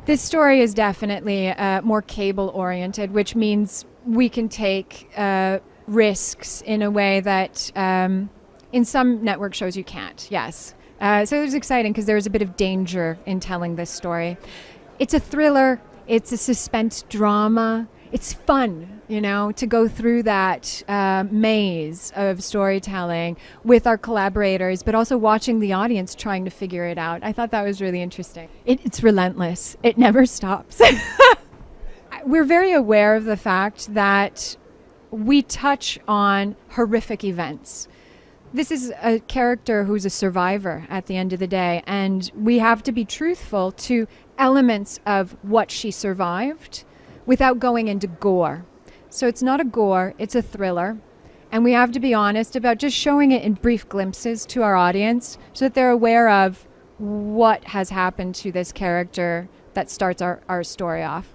This story is definitely more cable-oriented, which means we can take risks in a way that in some network shows you can't, yes. So it was exciting because there was a bit of danger in telling this story. It's a thriller, it's a suspense drama, it's fun, to go through that maze of storytelling with our collaborators, but also watching the audience trying to figure it out. I thought that was really interesting. It's relentless. It never stops. We're very aware of the fact that we touch on horrific events. This is a character who's a survivor at the end of the day, and we have to be truthful to elements of what she survived without going into gore. So it's not a gore, it's a thriller. And we have to be honest about just showing it in brief glimpses to our audience so that they're aware of what has happened to this character that starts our story off.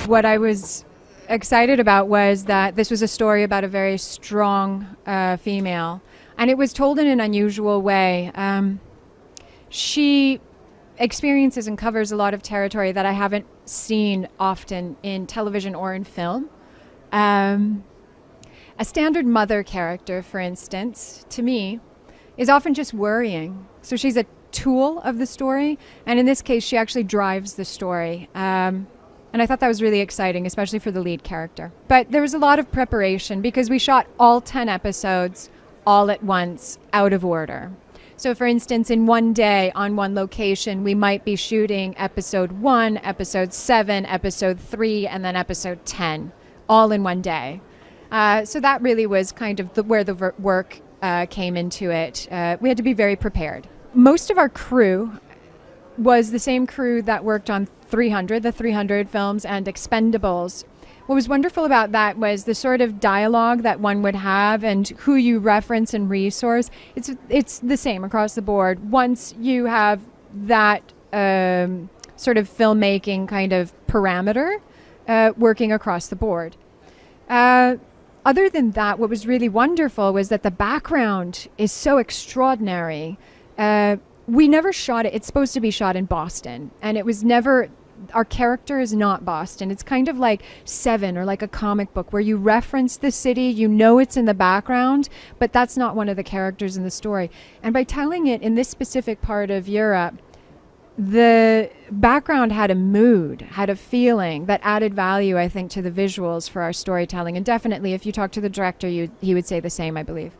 What I was excited about was that this was a story about a very strong female, and it was told in an unusual way. She experiences and covers a lot of territory that I haven't seen often in television or in film. A standard mother character, for instance, to me, is often just worrying. So she's a tool of the story, and in this case, she actually drives the story. And I thought that was really exciting, especially for the lead character. But there was a lot of preparation because we shot all 10 episodes all at once, out of order. So for instance, in one day on one location, we might be shooting episode 1, episode 7, episode 3, and then episode 10, all in one day. So that really was kind of where the work came into it. We had to be very prepared. Most of our crew was the same crew that worked on the 300 films and Expendables. What was wonderful about that was the sort of dialogue that one would have and who you reference and resource. It's the same across the board. Once you have that sort of filmmaking kind of parameter working across the board. Other than that, what was really wonderful was that the background is so extraordinary. We never shot it. It's supposed to be shot in Boston, and it was never. Our character is not Boston. It's kind of like Seven or like a comic book where you reference the city, it's in the background, but that's not one of the characters in the story. And by telling it in this specific part of Europe, the background had a mood, had a feeling that added value, I think, to the visuals for our storytelling. And definitely, if you talk to the director, he would say the same, I believe.